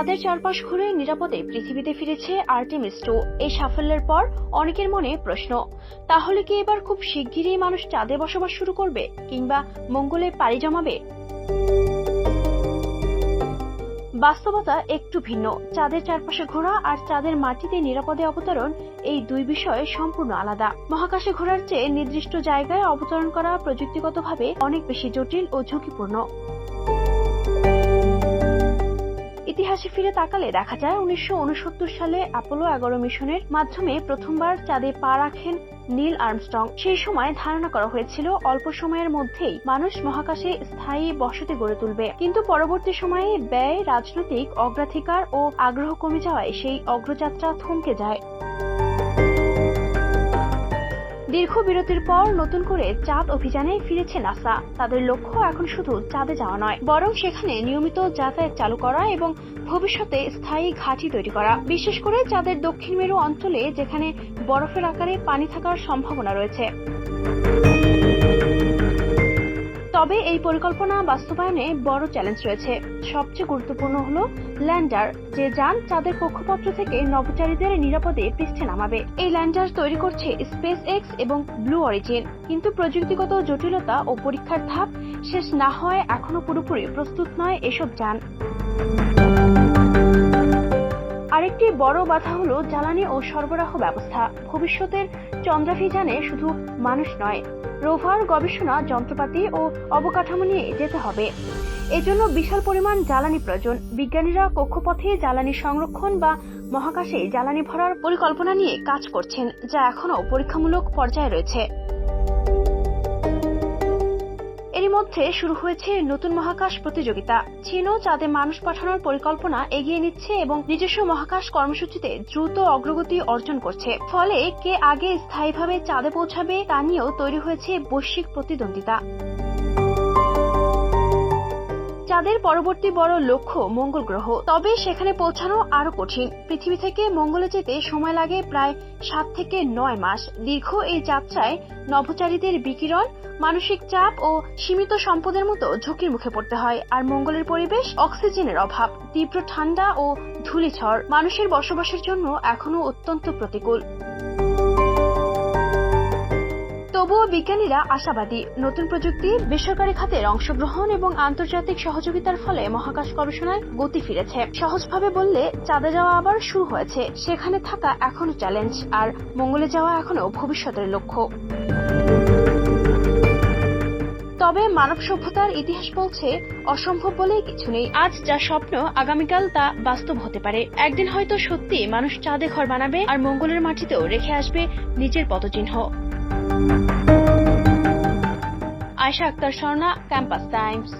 চাঁদের চারপাশ ঘুরে নিরাপদে পৃথিবীতে ফিরেছে আর্টেমিস 2। এই সাফল্যের পর অনেকের মনে প্রশ্ন, তাহলে কি এবার খুব শিগগিরই মানুষ চাঁদে বসবাস শুরু করবে কিংবা মঙ্গলে পাড়ি জমাবে? বাস্তবতা একটু ভিন্ন। চাঁদের চারপাশে ঘোরা আর চাঁদের মাটিতে নিরাপদে অবতরণ, এই দুই বিষয় সম্পূর্ণ আলাদা। মহাকাশে ঘোরার চেয়ে নির্দিষ্ট জায়গায় অবতরণ করা প্রযুক্তিগতভাবে অনেক বেশি জটিল ও ঝুঁকিপূর্ণ। ইতিহাসে ফিরে তাকালে দেখা যায় 1969 সালে অ্যাপোলো 11 মিশনের মাধ্যমে প্রথমবার চাঁদে পা রাখেন নীল আর্মস্ট্রং। সেই সময় ধারণা করা হয়েছিল অল্প সময়ের মধ্যেই মানুষ মহাকাশে স্থায়ী বসতি গড়ে তুলবে, কিন্তু পরবর্তী সময়ে ব্যয়, রাজনৈতিক অগ্রাধিকার ও আগ্রহ কমে যাওয়ায় সেই অগ্রযাত্রা থমকে যায়। দীর্ঘ বিরতির পর নতুন করে চাঁদ অভিযানে ফিরেছে নাসা। তাদের লক্ষ্য এখন শুধু চাঁদে যাওয়া নয়, বরং সেখানে নিয়মিত যাতায়াত চালু করা এবং ভবিষ্যতে স্থায়ী ঘাঁটি তৈরি করা, বিশেষ করে চাঁদের দক্ষিণ মেরু অঞ্চলে যেখানে বরফের আকারে পানি থাকার সম্ভাবনা রয়েছে। তবে এই পরিকল্পনা বাস্তবায়নে বড় চ্যালেঞ্জ রয়েছে। সবচেয়ে গুরুত্বপূর্ণ হল ল্যান্ডার, যে যান চাঁদের কক্ষপথ থেকে নভোচারীদের নিরাপদে পৃষ্ঠে নামাবে। এই ল্যান্ডার তৈরি করছে স্পেস এক্স এবং ব্লু অরিজিন, কিন্তু প্রযুক্তিগত জটিলতা ও পরীক্ষার ধাপ শেষ না হওয়ায় এখনো পুরোপুরি প্রস্তুত নয় এসব যান। আরেকটি বড় বাধা হলো জ্বালানি ও সরবরাহ ব্যবস্থা। ভবিষ্যতের চন্দ্রাভিযানে শুধু মানুষ নয়, রোভার, গবেষণা যন্ত্রপাতি ও অবকাঠামো নিয়ে যেতে হবে। এজন্য বিশাল পরিমাণ জ্বালানি প্রয়োজন। বিজ্ঞানীরা কক্ষপথে জ্বালানি সংরক্ষণ বা মহাকাশে জ্বালানি ভরার পরিকল্পনা নিয়ে কাজ করছেন, যা এখনো পরীক্ষামূলক পর্যায়ে রয়েছে। এরই মধ্যে শুরু হয়েছে নতুন মহাকাশ প্রতিযোগিতা। চীনও চাঁদে মানুষ পাঠানোর পরিকল্পনা এগিয়ে নিচ্ছে এবং নিজস্ব মহাকাশ কর্মসূচিতে দ্রুত অগ্রগতি অর্জন করছে। ফলে কে আগে স্থায়ীভাবে চাঁদে পৌঁছাবে তা নিয়েও তৈরি হয়েছে বৈশ্বিক প্রতিদ্বন্দ্বিতা। চাঁদের পরবর্তী বড় লক্ষ্য মঙ্গল গ্রহ, তবে সেখানে পৌঁছানো আরো কঠিন। পৃথিবী থেকে মঙ্গলে যেতে সময় লাগে প্রায় 7 থেকে 9 মাস। দীর্ঘ এই যাত্রায় নভোচারীদের বিকিরণ, মানসিক চাপ ও সীমিত সম্পদের মতো ঝুঁকির মুখে পড়তে হয়। আর মঙ্গলের পরিবেশ, অক্সিজেনের অভাব, তীব্র ঠান্ডা ও ধূলিঝড় মানুষের বসবাসের জন্য এখনো অত্যন্ত প্রতিকূল। তবুও বিজ্ঞানীরা আশাবাদী, নতুন প্রযুক্তি, বেসরকারি খাতের অংশগ্রহণ এবং আন্তর্জাতিক সহযোগিতার ফলে মহাকাশ গবেষণায় গতি ফিরেছে। সহজভাবে বললে, চাঁদে যাওয়া আবার শুরু হয়েছে, সেখানে থাকা এখনো চ্যালেঞ্জ, আর মঙ্গলে যাওয়া এখনো ভবিষ্যতের লক্ষ্য। তবে মানব সভ্যতার ইতিহাস বলছে, অসম্ভব বলেই কিছু নেই। আজ যা স্বপ্ন, আগামীকাল তা বাস্তব হতে পারে। একদিন হয়তো সত্যি মানুষ চাঁদে ঘর বানাবে আর মঙ্গলের মাটিতেও রেখে আসবে নিজের পদচিহ্ন। Ayesha Akter Swarna, Campus Times.